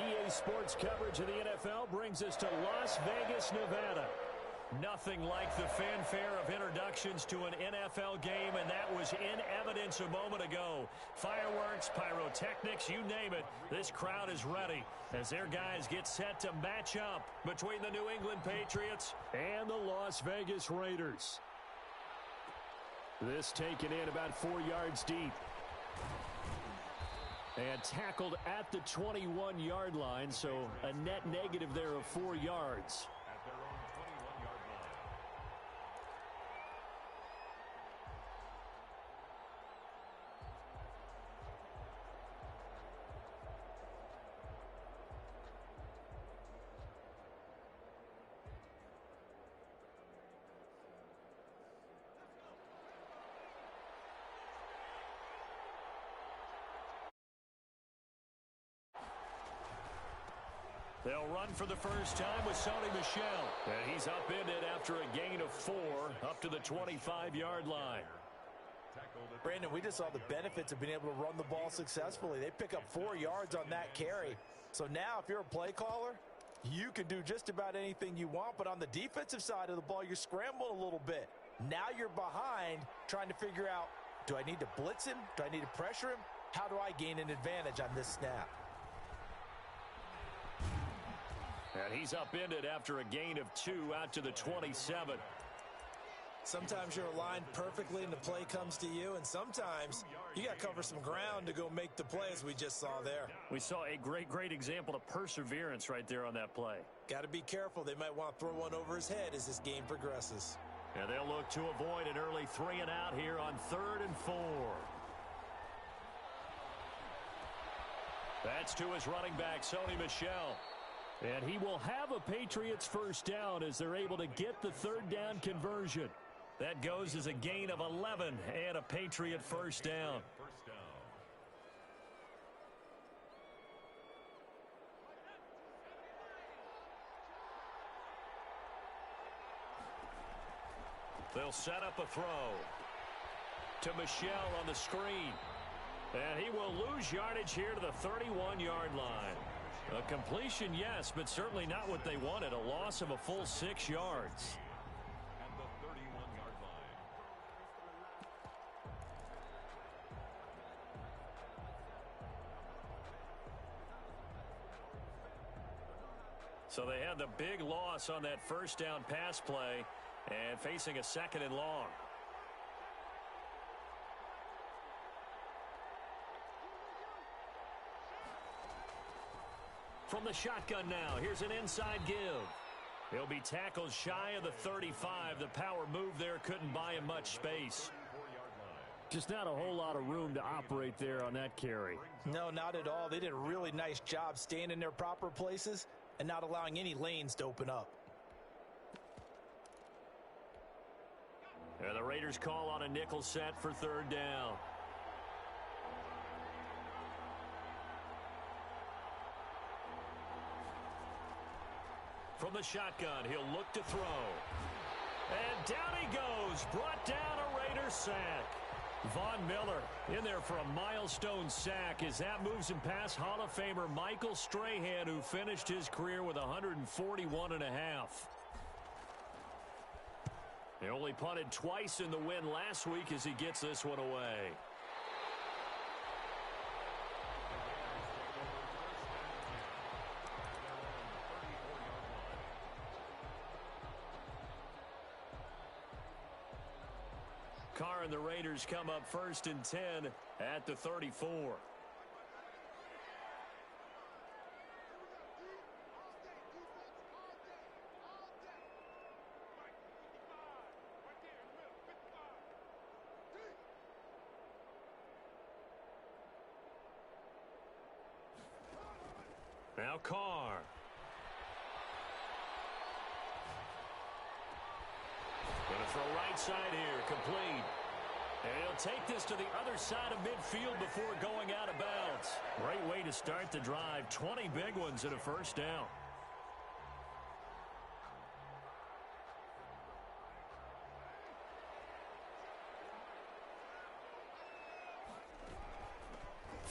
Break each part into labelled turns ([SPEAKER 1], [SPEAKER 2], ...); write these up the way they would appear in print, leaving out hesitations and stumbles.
[SPEAKER 1] EA Sports coverage of the NFL brings us to Las Vegas, Nevada. Nothing like the fanfare of introductions to an NFL game, and that was in evidence a moment ago. Fireworks, pyrotechnics, you name it, this crowd is ready as their guys get set to match up between the New England Patriots and the Las Vegas Raiders. This taken in about 4 yards deep. And tackled at the 21-yard line, so a net negative there of 4 yards.
[SPEAKER 2] At their own 21-yard line.
[SPEAKER 1] They'll run for the first time with Sony Michel. And he's upended after a gain of 4 up to the 25-yard line.
[SPEAKER 3] Brandon, we just saw the benefits of being able to run the ball successfully. They pick up 4 yards on that carry. So now if you're a play caller, you can do just about anything you want. But on the defensive side of the ball, you're scrambling a little bit. Now you're behind trying to figure out, do I need to blitz him? Do I need to pressure him? How do I gain an advantage on this snap?
[SPEAKER 1] And he's upended after a gain of 2 out to the 27.
[SPEAKER 4] Sometimes you're aligned perfectly and the play comes to you, and sometimes you got to cover some ground to go make the play, as we just saw there.
[SPEAKER 1] We saw a great example of perseverance right there on that play.
[SPEAKER 4] Got to be careful. They might want to throw one over his head as this game progresses.
[SPEAKER 1] And they'll look to avoid an early 3 and out here on 3rd and 4. That's to his running back, Sony Michel. And he will have a Patriots first down as they're able to get the 3rd down conversion. That goes as a gain of 11 and a Patriot first down. They'll set up a throw to Michel on the screen. And he will lose yardage here to the 31-yard line. A completion, yes, but certainly not what they wanted. A loss of a full 6 yards.
[SPEAKER 2] And the 31-yard line.
[SPEAKER 1] So they had the big loss on that first down pass play and facing a 2nd and long. From the shotgun now, here's an inside give. He'll be tackled shy of the 35. The power move there couldn't buy him much space. Just not a whole lot of room to operate there on that carry.
[SPEAKER 3] No, not at all. They did a really nice job staying in their proper places and not allowing any lanes to open up.
[SPEAKER 1] And the Raiders call on a nickel set for 3rd down. From the shotgun, he'll look to throw. And down he goes. Brought down a Raiders sack. Von Miller in there for a milestone sack as that moves him past Hall of Famer Michael Strahan, who finished his career with 141.5. He only punted twice in the win last week as he gets this one away. Carr and the Raiders come up 1st and 10 at the 34. Now Carr. Going to throw right side here, complete. And he'll take this to the other side of midfield before going out of bounds. Great way to start the drive. 20 big ones and a first down.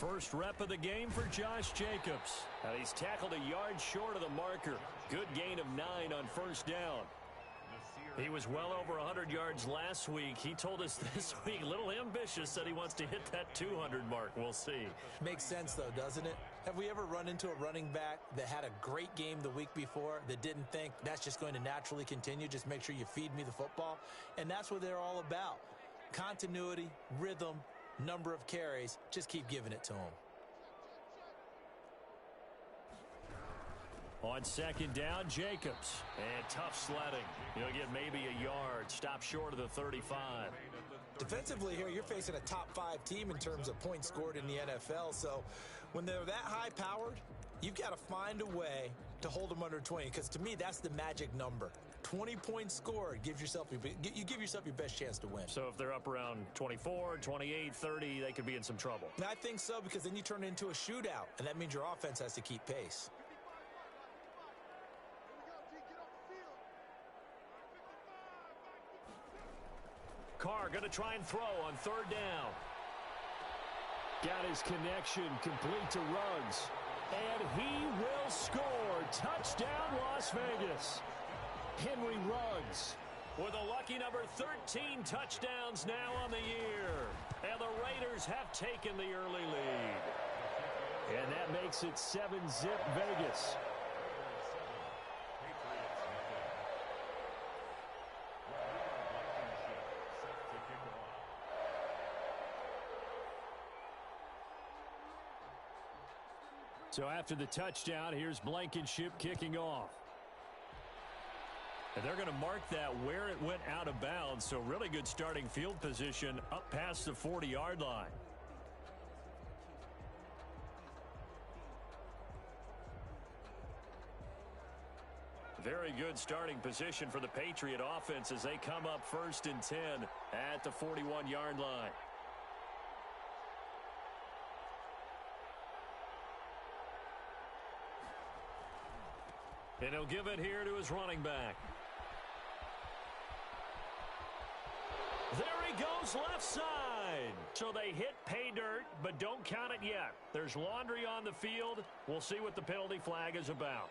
[SPEAKER 1] First rep of the game for Josh Jacobs. And he's tackled a yard short of the marker. Good gain of 9 on first down. He was well over 100 yards last week. He told us this week, a little ambitious, said he wants to hit that 200 mark. We'll see.
[SPEAKER 4] Makes sense, though, doesn't it? Have we ever run into a running back that had a great game the week before that didn't think that's just going to naturally continue? Just make sure you feed me the football. And that's what they're all about. Continuity, rhythm, number of carries. Just keep giving it to them.
[SPEAKER 1] On second down, Jacobs. And tough sledding. He'll get maybe a yard. Stop short of the 35.
[SPEAKER 4] Defensively here, you're facing a top-5 team in terms of points scored in the NFL. So when they're that high-powered, you've got to find a way to hold them under 20. Because to me, that's the magic number. 20 points scored you give yourself your best chance to win.
[SPEAKER 1] So if they're up around 24, 28, 30, they could be in some trouble.
[SPEAKER 4] And I think so, because then you turn it into a shootout, and that means your offense has to keep pace.
[SPEAKER 1] Carr going to try and throw on third down. Got his connection complete to Ruggs. And he will score. Touchdown, Las Vegas. Henry Ruggs with a lucky number 13 touchdowns now on the year. And the Raiders have taken the early lead. And that makes it 7-zip Vegas. So after the touchdown, here's Blankenship kicking off. And they're going to mark that where it went out of bounds. So really good starting field position up past the 40-yard line. Very good starting position for the Patriot offense as they come up 1st and 10 at the 41-yard line. And he'll give it here to his running back. There he goes left side. So they hit pay dirt, but don't count it yet. There's laundry on the field. We'll see what the penalty flag is about.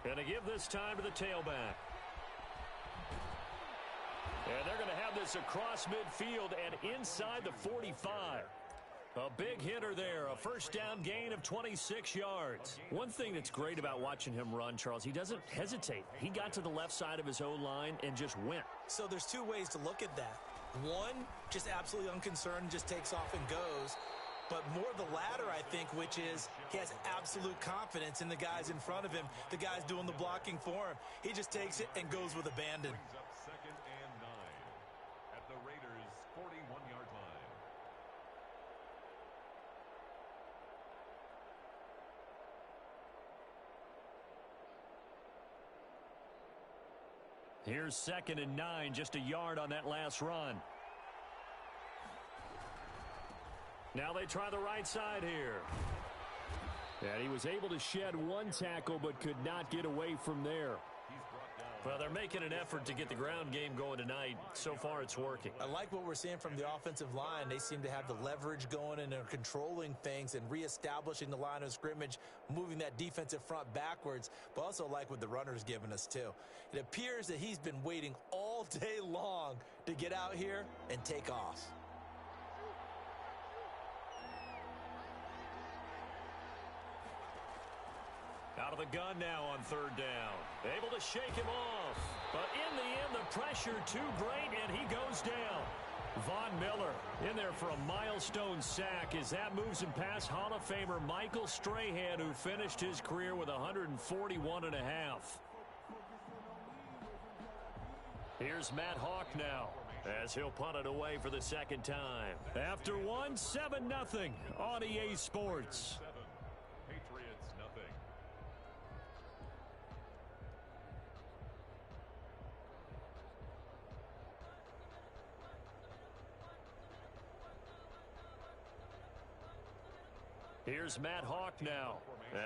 [SPEAKER 1] Going to give this time to the tailback. And they're going to have this across midfield and inside the 45. A big hitter there, a first down gain of 26 yards. One thing that's great about watching him run, Charles, he doesn't hesitate. He got to the left side of his O-line and just went.
[SPEAKER 4] So there's two ways to look at that. One, just absolutely unconcerned, just takes off and goes. But more the latter, I think, which is he has absolute confidence in the guys in front of him, the guys doing the blocking for him. He just takes it and goes with abandon.
[SPEAKER 2] Second and 9 at the Raiders' 41-yard line.
[SPEAKER 1] Here's 2nd and 9, just a yard on that last run. Now they try the right side here. And he was able to shed one tackle but could not get away from there. Well, they're making an effort to get the ground game going tonight. So far, it's working.
[SPEAKER 4] I like what we're seeing from the offensive line. They seem to have the leverage going, and they're controlling things and reestablishing the line of scrimmage, moving that defensive front backwards, but also like what the runner's giving us, too. It appears that he's been waiting all day long to get out here and take off.
[SPEAKER 1] Out of the gun now on 3rd down. Able to shake him off. But in the end, the pressure too great, and he goes down. Von Miller in there for a milestone sack as that moves him past Hall of Famer Michael Strahan, who finished his career with 141 and a half. Here's Matt Hawk now as he'll punt it away for the 2nd time. After one, 7-0 on EA Sports.
[SPEAKER 2] Patriots nothing.
[SPEAKER 1] Here's Matt Hawk now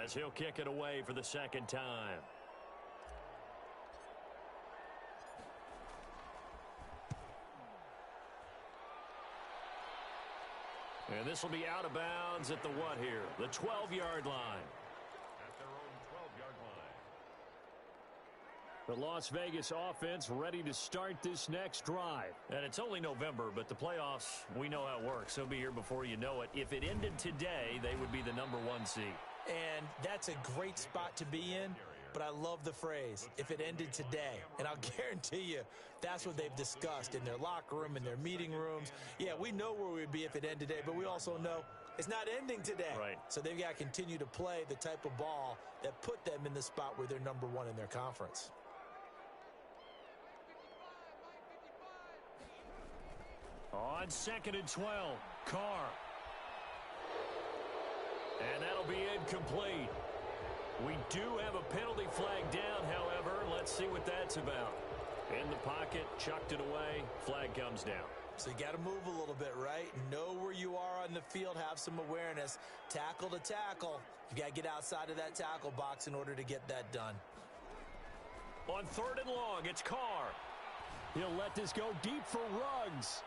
[SPEAKER 1] as he'll kick it away for the 2nd time. And this will be out of bounds at the what here? The 12-yard line.
[SPEAKER 2] At their own 12-yard line.
[SPEAKER 1] The Las Vegas offense ready to start this next drive. And it's only November, but the playoffs, we know how it works. They'll be here before you know it. If it ended today, they would be the #1 seed.
[SPEAKER 4] And that's a great spot to be in, but I love the phrase, if it ended today. And I'll guarantee you, that's what they've discussed in their locker room, in their meeting rooms. Yeah, we know where we'd be if it ended today, but we also know it's not ending today.
[SPEAKER 1] Right.
[SPEAKER 4] So they've got to continue to play the type of ball that put them in the spot where they're #1 in their conference.
[SPEAKER 1] On 2nd and 12, Carr. And that'll be incomplete. We do have a penalty flag down, however. Let's see what that's about. In the pocket, chucked it away, flag comes down.
[SPEAKER 4] So you got to move a little bit, right? Know where you are on the field, have some awareness. Tackle to tackle. You got to get outside of that tackle box in order to get that done.
[SPEAKER 1] On 3rd and long, it's Carr. He'll let this go deep for Ruggs.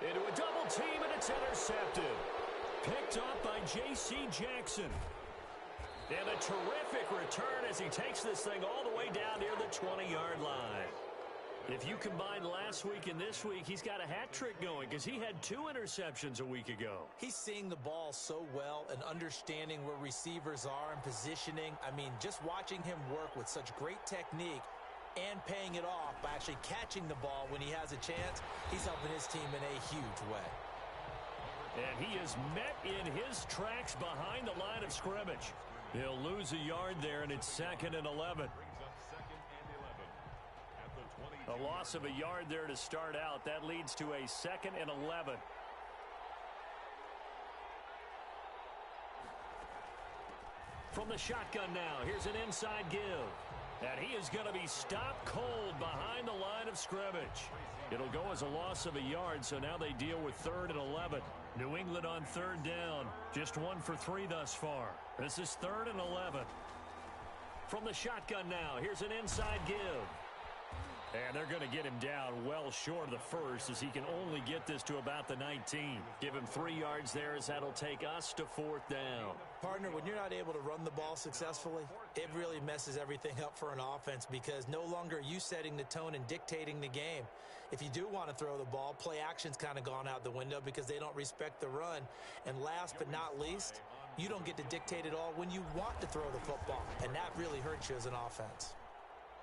[SPEAKER 1] Into a double team, and it's intercepted. Picked up by J.C. Jackson. And a terrific return as he takes this thing all the way down near the 20-yard line. If you combine last week and this week, he's got a hat trick going because he had 2 interceptions a week ago.
[SPEAKER 4] He's seeing the ball so well and understanding where receivers are and positioning. I mean, just watching him work with such great technique and paying it off by actually catching the ball when he has a chance, he's helping his team in a huge way.
[SPEAKER 1] And he is met in his tracks behind the line of scrimmage. He'll lose a yard there, and it's 2nd and 11.
[SPEAKER 2] Brings up 2nd and 11. At the 20.
[SPEAKER 1] A loss of a yard there to start out. That leads to a 2nd and 11. From the shotgun now, here's an inside give. And he is going to be stopped cold behind the line of scrimmage. It'll go as a loss of a yard, so now they deal with 3rd and 11. New England on 3rd down. Just 1 for 3 thus far. This is 3rd and 11. From the shotgun now, here's an inside give. And they're going to get him down well short of the first as he can only get this to about the 19. Give him 3 yards there as that'll take us to 4th down.
[SPEAKER 4] Partner, when you're not able to run the ball successfully, it really messes everything up for an offense because no longer are you setting the tone and dictating the game. If you do want to throw the ball, play action's kind of gone out the window because they don't respect the run. And last but not least, you don't get to dictate it all when you want to throw the football. And that really hurts you as an offense.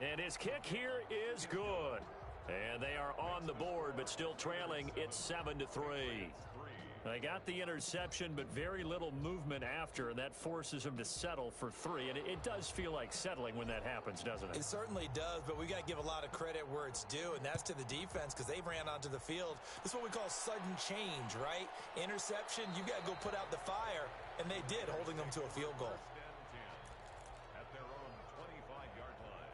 [SPEAKER 1] And his kick here is good. And they are on the board, but still trailing. It's 7-3. They got the interception, but very little movement after, and that forces him to settle for 3. And it does feel like settling when that happens, doesn't it?
[SPEAKER 4] It certainly does, but we got to give a lot of credit where it's due, and that's to the defense because they ran onto the field. This is what we call sudden change, right? Interception, you got to go put out the fire, and they did, holding them to a field goal.
[SPEAKER 2] At their own 25-yard line.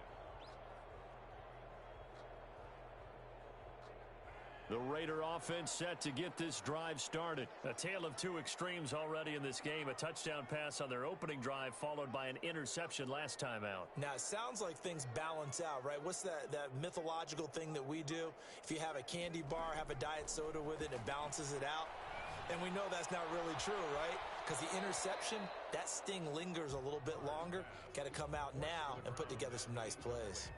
[SPEAKER 1] The Raider offense set to get this drive started. A tale of 2 extremes already in this game. A touchdown pass on their opening drive followed by an interception last time out.
[SPEAKER 4] Now, it sounds like things balance out, right? What's that mythological thing that we do? If you have a candy bar, have a diet soda with it, it balances it out. And we know that's not really true, right? Because the interception, that sting lingers a little bit longer. Got to come out now and put together some nice plays.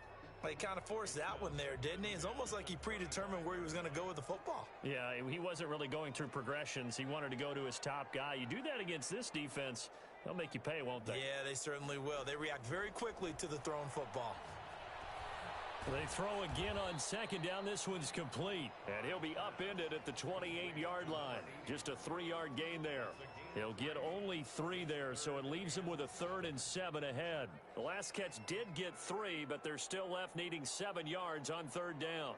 [SPEAKER 4] Well, he kind of forced that one there, didn't he? It's almost like he predetermined where he was going to go with the football.
[SPEAKER 1] Yeah, he wasn't really going through progressions. He wanted to go to his top guy. You do that against this defense, they'll make you pay, won't they?
[SPEAKER 4] Yeah, they certainly will. They react very quickly to the thrown football.
[SPEAKER 1] They throw again on 2nd down. This one's complete. And he'll be upended at the 28-yard line. Just a 3-yard gain there. He'll get only 3 there, so it leaves him with a 3rd and 7 ahead. The last catch did get 3, but they're still left needing 7 yards on 3rd down.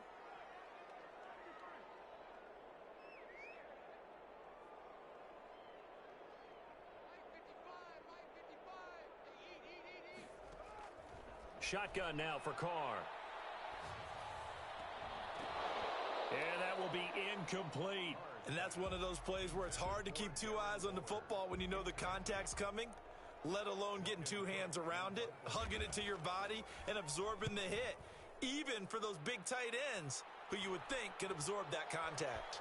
[SPEAKER 1] Shotgun now for Carr. And that will be incomplete.
[SPEAKER 4] And that's one of those plays where it's hard to keep 2 eyes on the football when you know the contact's coming, let alone getting 2 hands around it, hugging it to your body, and absorbing the hit, even for those big tight ends who you would think could absorb that contact.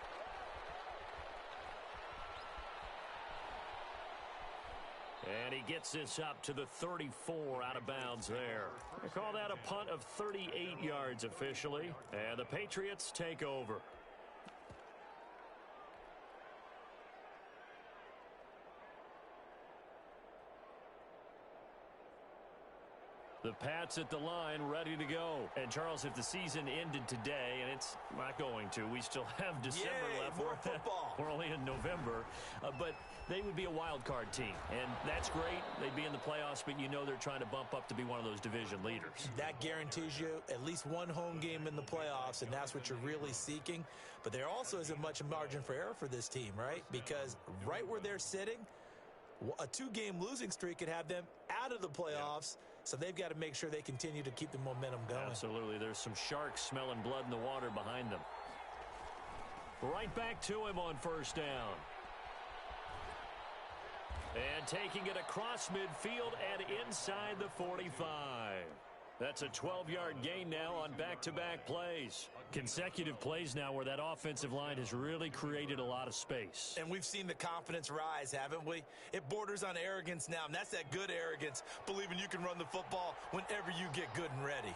[SPEAKER 1] And he gets this up to the 34 out of bounds there. They call that a punt of 38 yards officially. And the Patriots take over. The Pats at the line, ready to go. And, Charles, if the season ended today, and it's not going to, we still have December left.
[SPEAKER 4] More football.
[SPEAKER 1] We're only in November. But they would be a wild card team. And that's great. They'd be in the playoffs, but you know they're trying to bump up to be one of those division leaders.
[SPEAKER 4] That guarantees you at least one home game in the playoffs, and that's what you're really seeking. But there also isn't much margin for error for this team, right? Because right where they're sitting, a 2-game losing streak could have them out of the playoffs. Yeah. So they've got to make sure they continue to keep the momentum going.
[SPEAKER 1] Absolutely. There's some sharks smelling blood in the water behind them. Right back to him on first down. And taking it across midfield and inside the 45. That's a 12-yard gain now on back-to-back plays. Consecutive plays now where that offensive line has really created a lot of space.
[SPEAKER 4] And we've seen the confidence rise, haven't we? It borders on arrogance now, and that's that good arrogance, believing you can run the football whenever you get good and ready.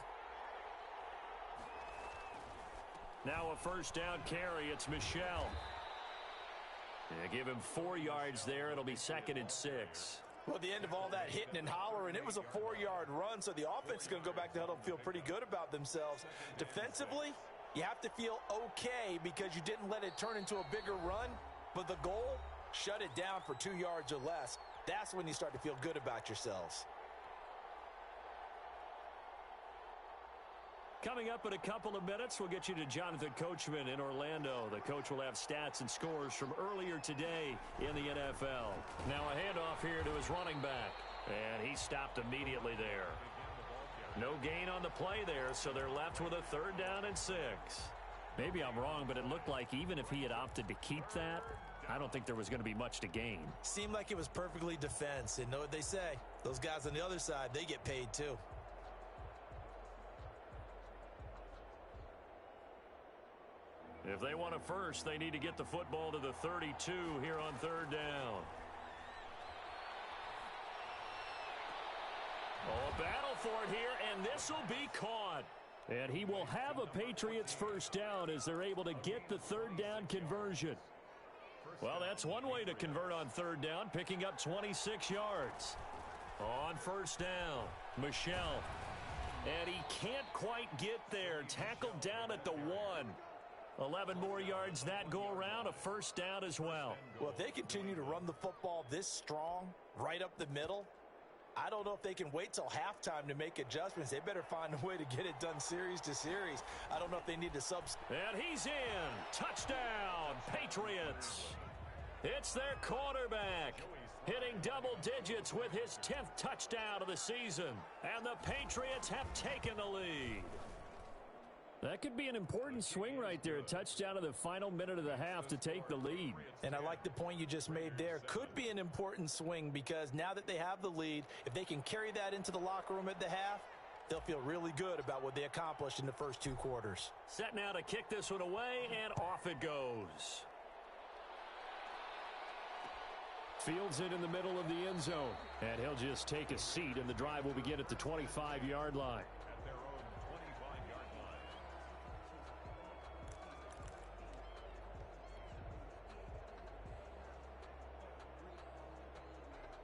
[SPEAKER 1] Now a first down carry. It's Michel. They give him 4 yards there. It'll be 2nd and 6.
[SPEAKER 3] Well, at the end of all that hitting and hollering, it was a 4-yard run, so the offense is going to go back to huddle and feel pretty good about themselves. Defensively, you have to feel okay because you didn't let it turn into a bigger run, but the goal, shut it down for 2 yards or less. That's when you start to feel good about yourselves.
[SPEAKER 1] Coming up in a couple of minutes, we'll get you to Jonathan Coachman in Orlando. The coach will have stats and scores from earlier today in the NFL. Now a handoff here to his running back. And he stopped immediately there. No gain on the play there, so they're left with a 3rd down and 6. Maybe I'm wrong, but it looked like even if he had opted to keep that, I don't think there was going to be much to gain.
[SPEAKER 4] Seemed like it was perfectly defense. And know what they say? Those guys on the other side, they get paid too.
[SPEAKER 1] If they want a first, they need to get the football to the 32 here on 3rd down. Oh, a battle for it here, and this will be caught. And he will have a Patriots first down as they're able to get the 3rd down conversion. Well, that's one way to convert on 3rd down, picking up 26 yards. On first down, Michel. And he can't quite get there. Tackled down at the 1. 11 more yards that go around, a first down as well.
[SPEAKER 3] Well, if they continue to run the football this strong, right up the middle, I don't know if they can wait till halftime to make adjustments. They better find a way to get it done series to series. I don't know if they need to
[SPEAKER 1] And he's in. Touchdown, Patriots. It's their quarterback, hitting double digits with his 10th touchdown of the season. And the Patriots have taken the lead. That could be an important swing right there. A touchdown of the final minute of the half to take the lead.
[SPEAKER 3] And I like the point you just made there. Could be an important swing because now that they have the lead, if they can carry that into the locker room at the half, they'll feel really good about what they accomplished in the first 2 quarters.
[SPEAKER 1] Set now to kick this one away, and off it goes. Fields it in the middle of the end zone. And he'll just take a seat, and the drive will begin at the 25-yard line.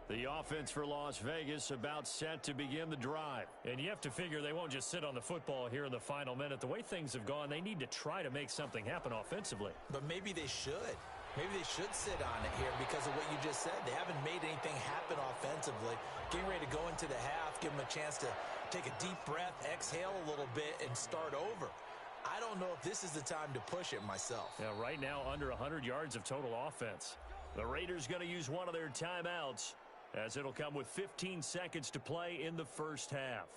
[SPEAKER 1] The offense for Las Vegas about set to begin the drive. And you have to figure they won't just sit on the football here in the final minute. The way things have gone, they need to try to make something happen offensively.
[SPEAKER 4] But maybe they should. Maybe they should sit on it here because of what you just said. They haven't made anything happen offensively. Getting ready to go into the half, give them a chance to take a deep breath, exhale a little bit, and start over. I don't know if this is the time to push it myself.
[SPEAKER 1] Yeah, right now under 100 yards of total offense. The Raiders going to use one of their timeouts, as it'll come with 15 seconds to play in the first half.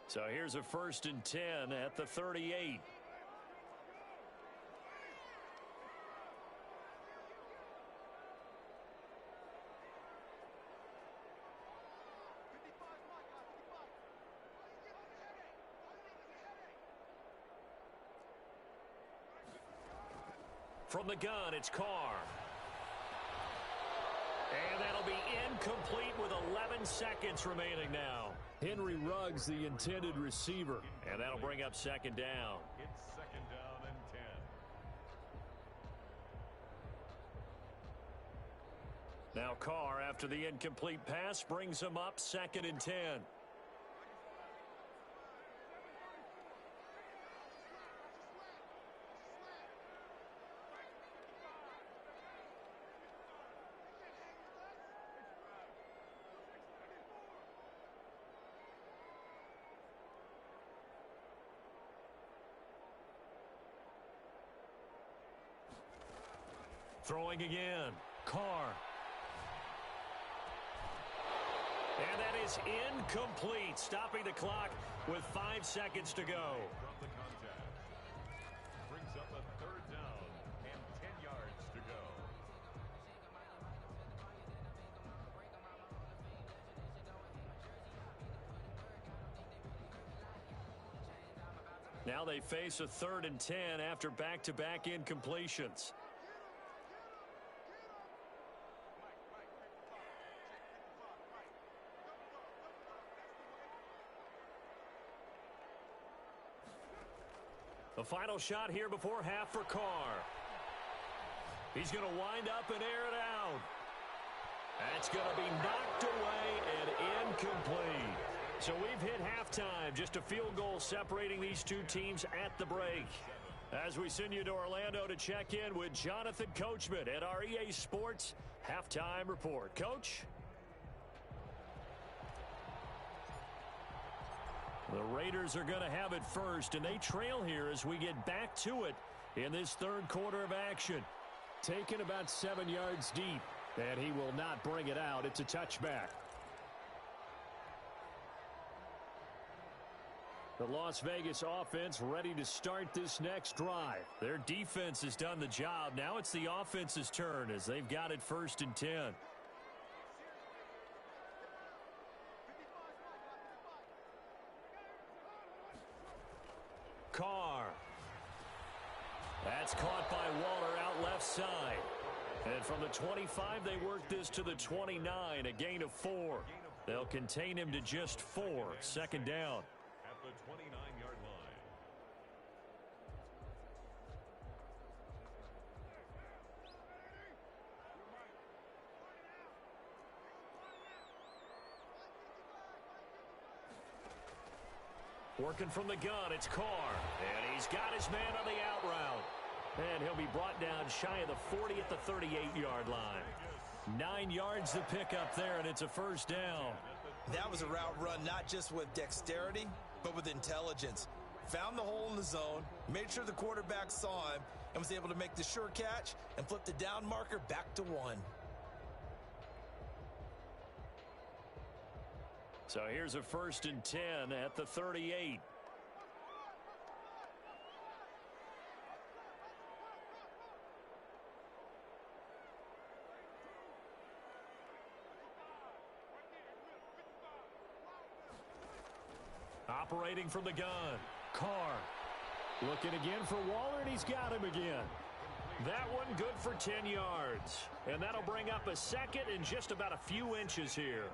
[SPEAKER 1] So here's a 1st and 10 at the 38. From the gun, it's Carr. And that'll that'll be incomplete with 11 seconds remaining now.
[SPEAKER 5] Henry Ruggs, the intended receiver.
[SPEAKER 1] And that'll bring up second down.
[SPEAKER 2] It's second down and 10.
[SPEAKER 1] Now Carr, after the incomplete pass, brings him up second and 10. Throwing again. Carr. And that is incomplete, stopping the clock with 5 seconds to go.
[SPEAKER 2] From the contact. Brings up a third down and 10 yards to go.
[SPEAKER 1] Now they face a 3rd and 10 after back-to-back incompletions. The final shot here before half for Carr. He's going to wind up and air it out. That's going to be knocked away and incomplete. So we've hit halftime. Just a field goal separating these two teams at the break. As we send you to Orlando to check in with Jonathan Coachman at our EA Sports Halftime Report. Coach? The Raiders are going to have it first, and they trail here as we get back to it in this third quarter of action.
[SPEAKER 5] Taken about 7 yards deep, and he will not bring it out. It's a touchback. The Las Vegas offense ready to start this next drive.
[SPEAKER 1] Their defense has done the job. Now it's the offense's turn as they've got it 1st and 10. Carr. That's caught by Waller out left side. And from the 25, they work this to the 29, a gain of 4. They'll contain him to just 4, 2nd down.
[SPEAKER 2] At the 29-yard line.
[SPEAKER 1] Working from the gun, it's Carr. And he's got his man on the out route. And he'll be brought down shy of the 40 at the 38-yard line. 9 yards to pick up there, and it's a 1st down.
[SPEAKER 4] That was a route run not just with dexterity, but with intelligence. Found the hole in the zone, made sure the quarterback saw him, and was able to make the sure catch and flip the down marker back to 1.
[SPEAKER 1] So here's a 1st and 10 at the 38. Operating from the gun, Carr.
[SPEAKER 5] Looking again for Waller, and he's got him again.
[SPEAKER 1] That one good for 10 yards. And that'll bring up a 2nd and just about a few inches here.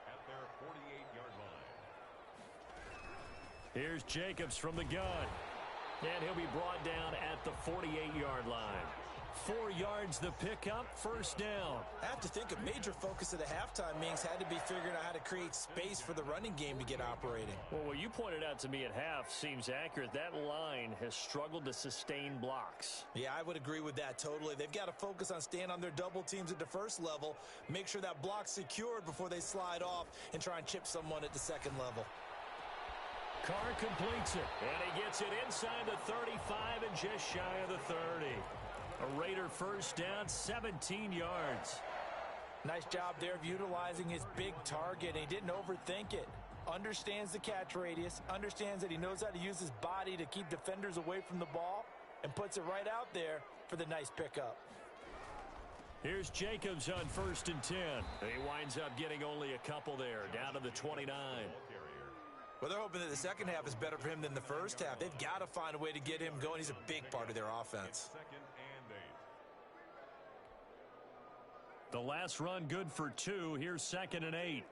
[SPEAKER 2] At their 48-yard line.
[SPEAKER 1] Here's Jacobs from the gun. And he'll be brought down at the 48-yard line. 4 yards the pickup, 1st down.
[SPEAKER 4] I have to think a major focus of the halftime meetings had to be figuring out how to create space for the running game to get operating.
[SPEAKER 1] Well, what you pointed out to me at half seems accurate. That line has struggled to sustain blocks.
[SPEAKER 4] Yeah, I would agree with that totally. They've got to focus on staying on their double teams at the first level, make sure that block's secured before they slide off and try and chip someone at the second level.
[SPEAKER 1] Carr completes it, and he gets it inside the 35 and just shy of the 30. A Raider 1st down, 17 yards.
[SPEAKER 3] Nice job there of utilizing his big target. He didn't overthink it. Understands the catch radius, understands that he knows how to use his body to keep defenders away from the ball, and puts it right out there for the nice pickup.
[SPEAKER 1] Here's Jacobs on 1st and 10. He winds up getting only a couple there, down to the 29.
[SPEAKER 4] Well, they're hoping that the second half is better for him than the first half. They've got to find a way to get him going. He's a big part of their offense.
[SPEAKER 2] 2nd and
[SPEAKER 1] The last run good for 2. Here's 2nd and 8.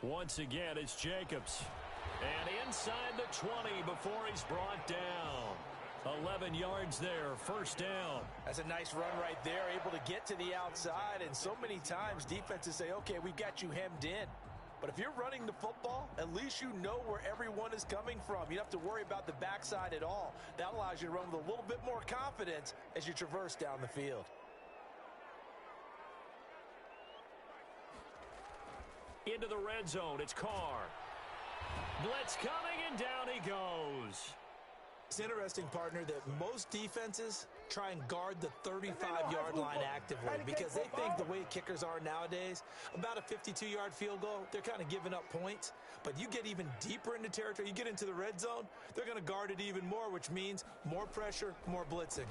[SPEAKER 1] Once again, it's Jacobs. And inside the 20 before he's brought down. 11 yards there, 1st down.
[SPEAKER 3] That's a nice run right there, able to get to the outside. And so many times defenses say, okay, we've got you hemmed in. But if you're running the football, at least you know where everyone is coming from. You don't have to worry about the backside at all. That allows you to run with a little bit more confidence as you traverse down the field.
[SPEAKER 1] Into the red zone, it's Carr. Blitz coming, and down he goes.
[SPEAKER 4] It's interesting, partner, that most defenses try and guard the 35-yard line actively because they think the way kickers are nowadays, about a 52-yard field goal, they're kind of giving up points. But you get even deeper into territory, you get into the red zone, they're going to guard it even more, which means more pressure, more blitzing.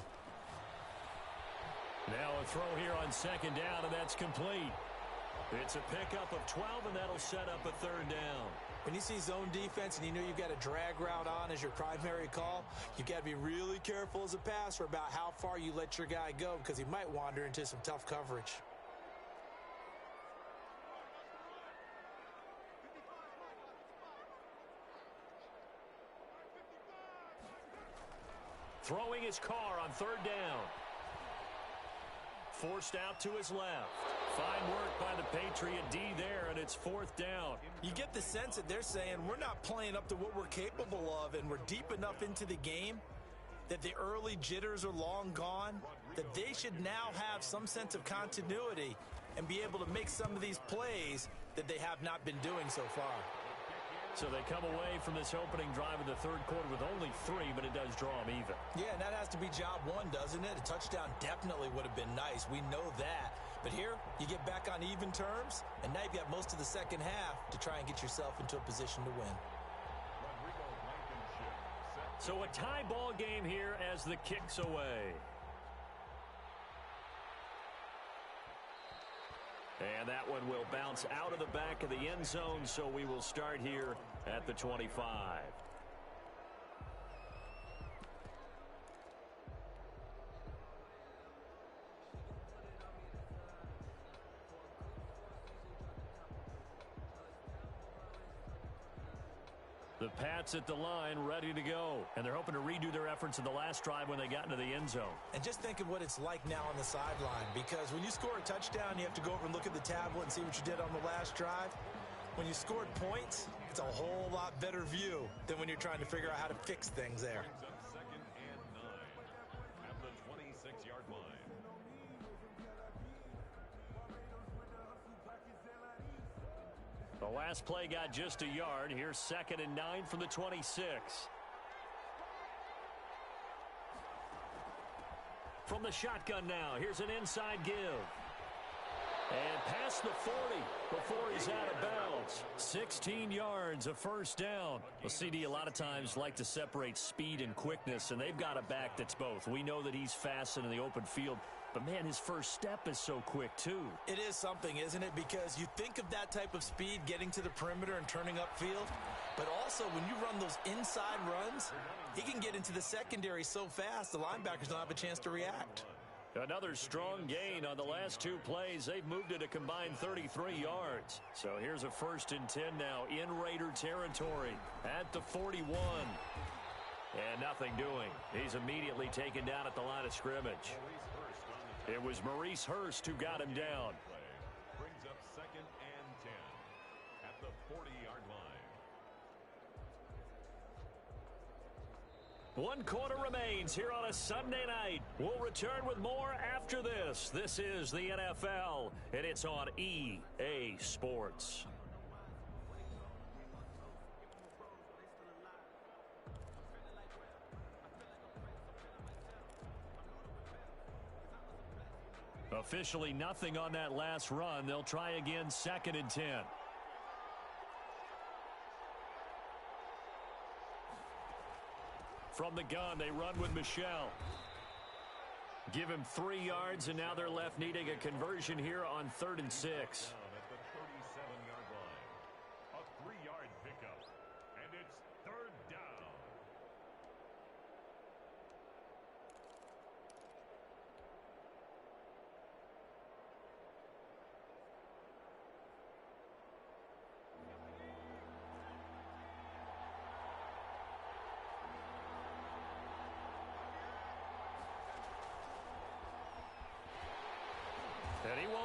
[SPEAKER 1] Now a throw here on 2nd down, and that's complete. It's a pickup of 12, and that'll set up a 3rd down.
[SPEAKER 4] When you see zone defense and you know you've got a drag route on as your primary call, you've got to be really careful as a passer about how far you let your guy go because he might wander into some tough coverage.
[SPEAKER 1] Throwing his Carr on 3rd down. Forced out to his left. Fine work by the Patriot D there, and it's 4th down.
[SPEAKER 4] You get the sense that they're saying we're not playing up to what we're capable of, and we're deep enough into the game that the early jitters are long gone, that they should now have some sense of continuity and be able to make some of these plays that they have not been doing so far.
[SPEAKER 1] So they come away from this opening drive in the 3rd quarter with only 3, but it does draw them even.
[SPEAKER 4] Yeah, and that has to be job 1, doesn't it? A touchdown definitely would have been nice. We know that. But here, you get back on even terms, and now you've got most of the 2nd half to try and get yourself into a position to win.
[SPEAKER 1] So a tie ball game here as the kick's away. And that one will bounce out of the back of the end zone, so we will start here at the 25. The Pats at the line, ready to go. And they're hoping to redo their efforts in the last drive when they got into the end zone.
[SPEAKER 4] And just think of what it's like now on the sideline, because when you score a touchdown, you have to go over and look at the tablet and see what you did on the last drive. When you scored points, it's a whole lot better view than when you're trying to figure out how to fix things there.
[SPEAKER 2] Brings up 2nd and 9 at the 26-yard line.
[SPEAKER 1] The last play got just a yard. Here's 2nd and 9 from the 26. From the shotgun now, here's an inside give. And past the 40 before he's out of bounds. 16 yards, a 1st down. Well, CD a lot of times like to separate speed and quickness, and they've got a back that's both. We know that he's fast in the open field, but, man, his first step is so quick, too.
[SPEAKER 4] It is something, isn't it? Because you think of that type of speed getting to the perimeter and turning upfield, but also when you run those inside runs, he can get into the secondary so fast the linebackers don't have a chance to react.
[SPEAKER 1] Another strong gain on the last 2 plays. They've moved it a combined 33 yards. So here's a 1st and 10 now in Raider territory at the 41. And nothing doing. He's immediately taken down at the line of scrimmage. It was Maurice Hurst who got him down.
[SPEAKER 2] Brings up 2nd and 10 at the 40-yard line.
[SPEAKER 1] 1 quarter remains here on a Sunday night. We'll return with more after this. This is the NFL, and it's on EA Sports. Officially nothing on that last run. They'll try again 2nd and 10. From the gun, they run with Michel. Give him 3 yards, and now they're left needing a conversion here on 3rd and 6.
[SPEAKER 2] Down at the 37-yard line. A 3-yard pickup. And it's 3rd down.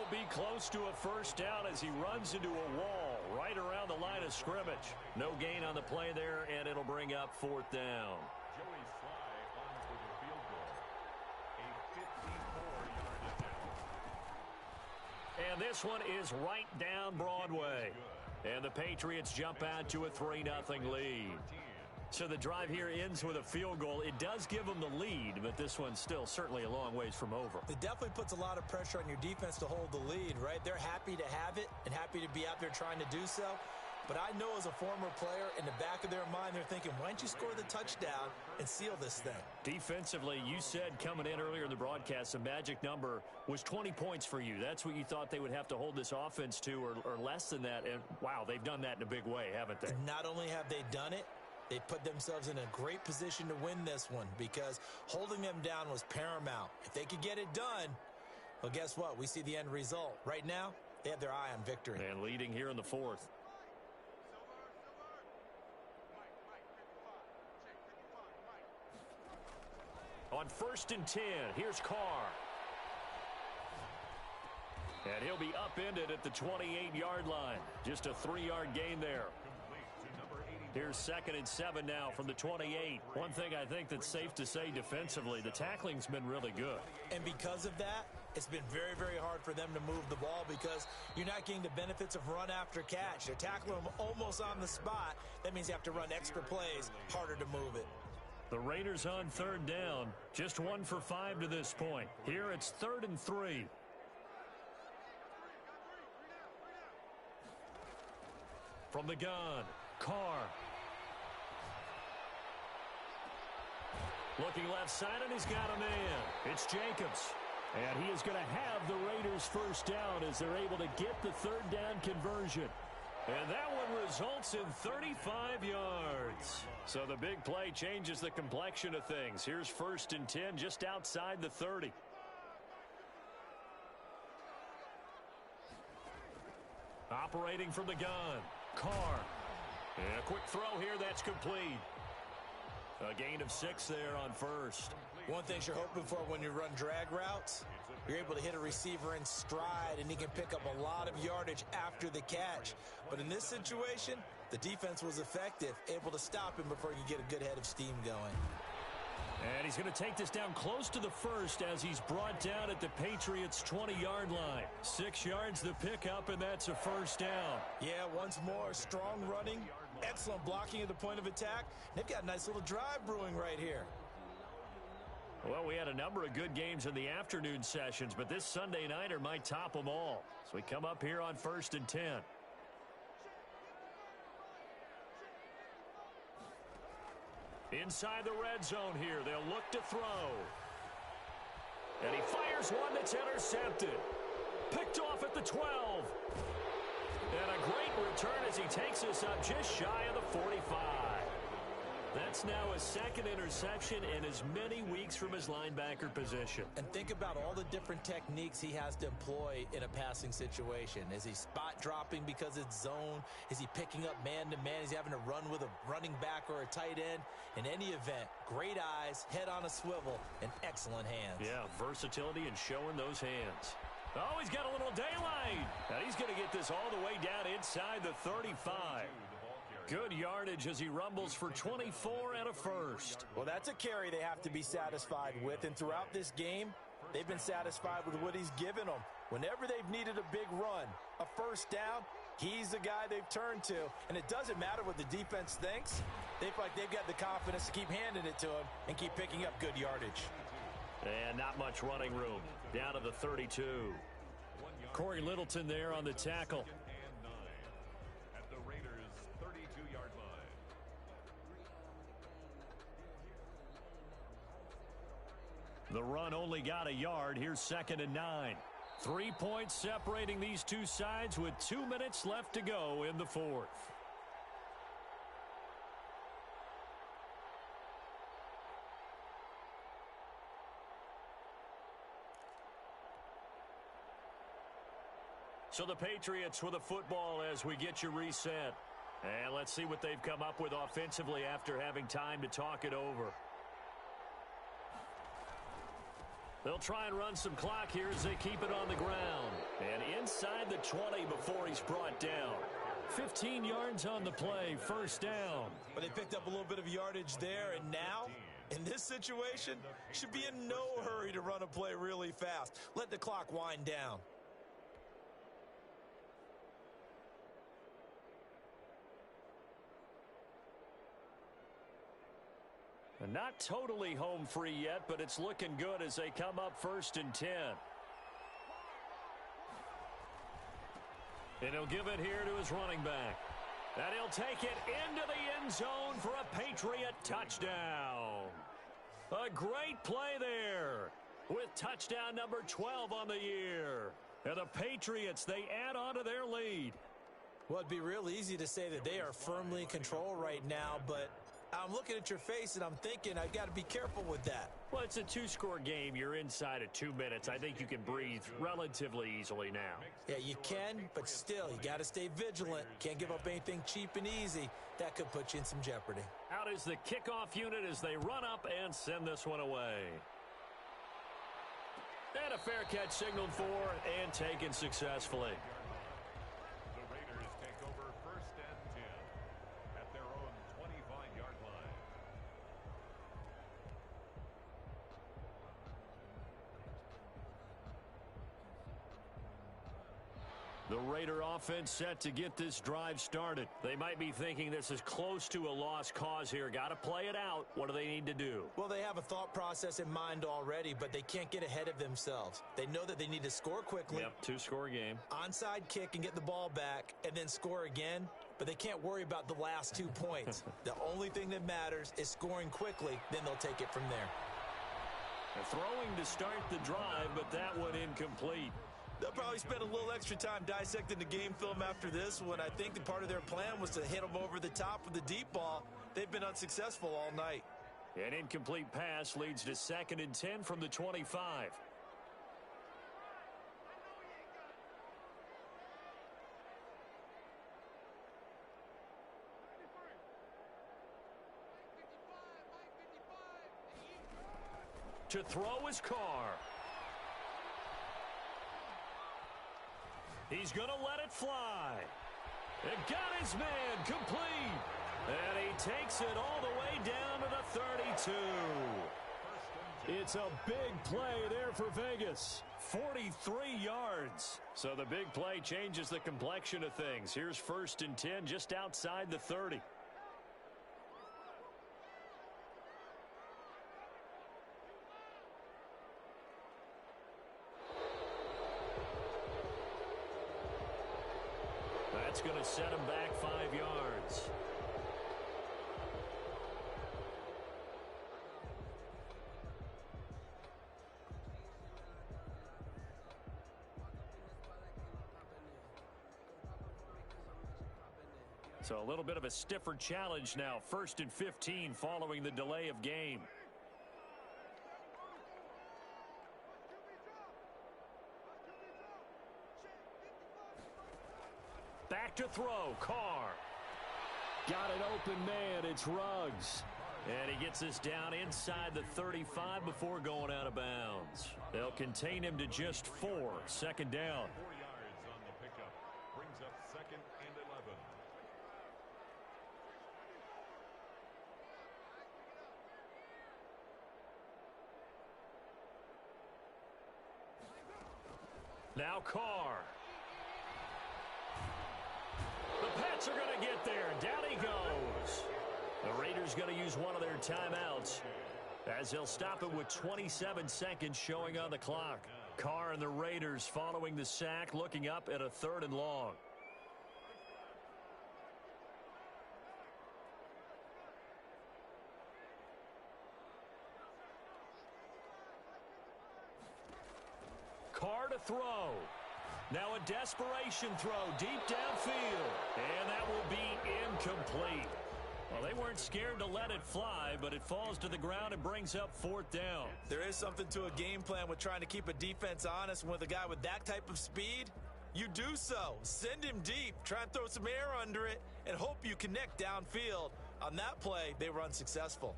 [SPEAKER 1] will be close to a first down as he runs into a wall right around the line of scrimmage. No gain on the play there, and it'll bring up fourth down.
[SPEAKER 2] Joey Sly on for the field goal. A 54-yard attempt.
[SPEAKER 1] And this one is right down Broadway. And the Patriots jump out to a 3-0 lead. So the drive here ends with a field goal. It does give them the lead, but this one's still certainly a long ways from over.
[SPEAKER 4] It definitely puts a lot of pressure on your defense to hold the lead, right? They're happy to have it and happy to be out there trying to do so. But I know as a former player, in the back of their mind, they're thinking, why don't you score the touchdown and seal this thing?
[SPEAKER 1] Defensively, you said coming in earlier in the broadcast, the magic number was 20 points for you. That's what you thought they would have to hold this offense to, or less than that. And, wow, they've done that in a big way, haven't they?
[SPEAKER 4] And not only have they done it, they put themselves in a great position to win this one because holding them down was paramount. If they could get it done, well, guess what? We see the end result. Right now, they have their eye on victory.
[SPEAKER 1] And leading here in the fourth. On 1st and 10, here's Carr. And he'll be upended at the 28-yard line. Just a 3-yard gain there. Here's 2nd and 7 now from the 28. One thing I think that's safe to say defensively, the tackling's been really good.
[SPEAKER 4] And because of that, it's been very, very hard for them to move the ball because you're not getting the benefits of run after catch. They're tackling them almost on the spot. That means you have to run extra plays, harder to move it.
[SPEAKER 1] The Raiders on 3rd down, just 1 for 5 to this point. Here it's 3rd and 3. From the gun, Carr. Looking left side, and he's got a man. It's Jacobs. And he is going to have the Raiders first down as they're able to get the 3rd down conversion. And that one results in 35 yards. So the big play changes the complexion of things. Here's 1st and 10 just outside the 30. Operating from the gun, Carr. And a quick throw here, that's complete. A gain of 6 there on 1st.
[SPEAKER 4] One thing you're hoping for when you run drag routes, you're able to hit a receiver in stride, and he can pick up a lot of yardage after the catch. But in this situation, the defense was effective, able to stop him before he could get a good head of steam going.
[SPEAKER 1] And he's going to take this down close to the 1st as he's brought down at the Patriots' 20-yard line. 6 yards the pickup, and that's a first down.
[SPEAKER 4] Yeah, once more, strong running, excellent blocking at the point of attack. They've got a nice little drive brewing right here.
[SPEAKER 1] Well, we had a number of good games in the afternoon sessions, but this Sunday nighter might top them all. So we come up here on 1st and 10. Inside the red zone here, they'll look to throw. And he fires one that's intercepted. Picked off at the 12. And a great return as he takes us up just shy of the 45. That's now a 2nd interception in as many weeks from his linebacker position.
[SPEAKER 4] And think about all the different techniques he has to employ in a passing situation. Is he spot dropping because it's zone? Is he picking up man-to-man? Is he having to run with a running back or a tight end? In any event, great eyes, head on a swivel, and excellent hands.
[SPEAKER 1] Yeah, versatility and showing those hands. Oh, he's got a little daylight. And he's going to get this all the way down inside the 35. Good yardage as he rumbles for 24 and a first.
[SPEAKER 3] Well, that's a carry they have to be satisfied with. And throughout this game, they've been satisfied with what he's given them. Whenever they've needed a big run, a first down, he's the guy they've turned to. And it doesn't matter what the defense thinks. They feel like they've got the confidence to keep handing it to him and keep picking up good yardage.
[SPEAKER 1] And not much running room. Down to the 32. Corey Littleton there on the tackle. The run only got a yard. Here's 2nd and 9. 3 points separating these two sides with 2 minutes left to go in the 4th. So the Patriots with a football as we get you reset. And let's see what they've come up with offensively after having time to talk it over. They'll try and run some clock here as they keep it on the ground. And inside the 20 before he's brought down. 15 yards on the play, first down.
[SPEAKER 4] But they picked up a little bit of yardage there, and now, in this situation, should be in no hurry to run a play really fast. Let the clock wind down.
[SPEAKER 1] And not totally home free yet, but it's looking good as they come up 1st and 10. And he'll give it here to his running back. And he'll take it into the end zone for a Patriot touchdown. A great play there with touchdown number 12 on the year. And the Patriots, they add on to their lead.
[SPEAKER 4] Well, it'd be real easy to say that they are firmly in control right now, but I'm looking at your face and I'm thinking I've got to be careful with that.
[SPEAKER 1] Well, it's a 2-score game. You're inside of 2 minutes. I think you can breathe relatively easily now.
[SPEAKER 4] Yeah, you can, but still, you got to stay vigilant. Can't give up anything cheap and easy. That could put you in some jeopardy.
[SPEAKER 1] Out is the kickoff unit as they run up and send this one away. And a fair catch signaled for and taken successfully.
[SPEAKER 2] The Raiders take over 1st and 10 at their own 25-yard line.
[SPEAKER 1] The Raider offense set to get this drive started. They might be thinking this is close to a lost cause here. Got to play it out. What do they need to do?
[SPEAKER 4] Well, they have a thought process in mind already, but they can't get ahead of themselves. They know that they need to score quickly.
[SPEAKER 1] Yep, 2-score game.
[SPEAKER 4] Onside kick and get the ball back and then score again, but they can't worry about the last 2 points. The only thing that matters is scoring quickly, then they'll take it from there.
[SPEAKER 1] They're throwing to start the drive, but that one incomplete.
[SPEAKER 4] They'll probably spend a little extra time dissecting the game film after this one. I think that part of their plan was to hit them over the top with the deep ball. They've been unsuccessful all night.
[SPEAKER 1] An incomplete pass leads to 2nd and 10 from the 25. To throw is Carr. He's going to let it fly. And got his man complete. And he takes it all the way down to the 32.
[SPEAKER 5] It's a big play there for Vegas.
[SPEAKER 1] 43 yards. So the big play changes the complexion of things. Here's 1st and 10 just outside the 30. That's going to set him back 5 yards. So a little bit of a stiffer challenge now. 1st and 15 following the delay of game. Back to throw, Carr.
[SPEAKER 5] Got an open man, it's Ruggs.
[SPEAKER 1] And he gets this down inside the 35 before going out of bounds. They'll contain him to just 4, 2nd down.
[SPEAKER 2] 4 yards on the pickup. Brings up 2nd and 11.
[SPEAKER 1] Now Carr. The Pats are going to get there. Down he goes. The Raiders going to use one of their timeouts as they'll stop it with 27 seconds showing on the clock. Carr and the Raiders following the sack, looking up at a 3rd and long. Carr to throw. Now a desperation throw deep downfield. And that will be incomplete. Well, they weren't scared to let it fly, but it falls to the ground and brings up 4th down.
[SPEAKER 4] There is something to a game plan with trying to keep a defense honest. With a guy with that type of speed, you do so. Send him deep. Try and throw some air under it and hope you connect downfield. On that play, they were unsuccessful.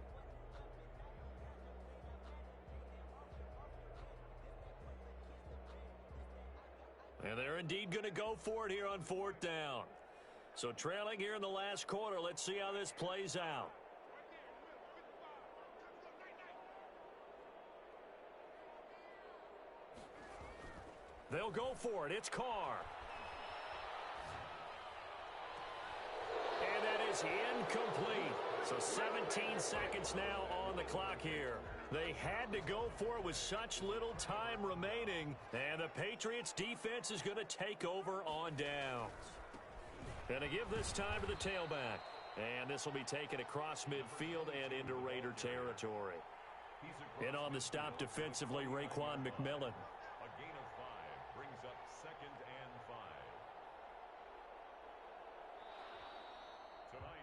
[SPEAKER 1] And they're indeed going to go for it here on 4th down. So trailing here in the last quarter, let's see how this plays out. They'll go for it. It's Carr. And that is incomplete. So 17 seconds now on the clock here. They had to go for it with such little time remaining. And the Patriots defense is going to take over on downs. Going to give this time to the tailback. And this will be taken across midfield and into Raider territory. And on the stop defensively, Raekwon McMillan.
[SPEAKER 2] A gain of 5 brings up 2nd and 5.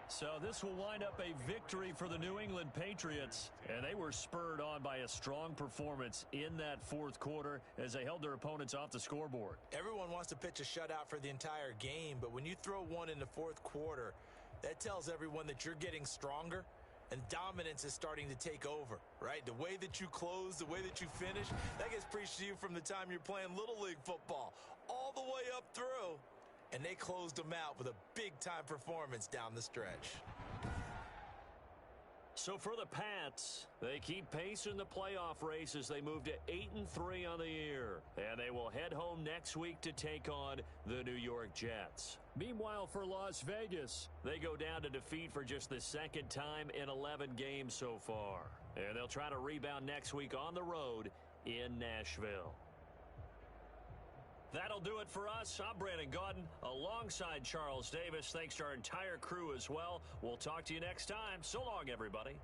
[SPEAKER 1] So this will wind up a victory for the New England Patriots, and they were spurred on by a strong performance in that 4th quarter as they held their opponents off the scoreboard.
[SPEAKER 4] Everyone wants to pitch a shutout for the entire game, but when you throw one in the 4th quarter, that tells everyone that you're getting stronger and dominance is starting to take over, right? The way that you close, the way that you finish, that gets preached to you from the time you're playing Little League football all the way up through. And they closed them out with a big-time performance down the stretch.
[SPEAKER 1] So for the Pats, they keep pace in the playoff race as they move to 8-3 on the year. And they will head home next week to take on the New York Jets.
[SPEAKER 5] Meanwhile, for Las Vegas,
[SPEAKER 1] they go down to defeat for just the 2nd time in 11 games so far. And they'll try to rebound next week on the road in Nashville. That'll do it for us. I'm Brandon Gaudin alongside Charles Davis. Thanks to our entire crew as well. We'll talk to you next time. So long, everybody.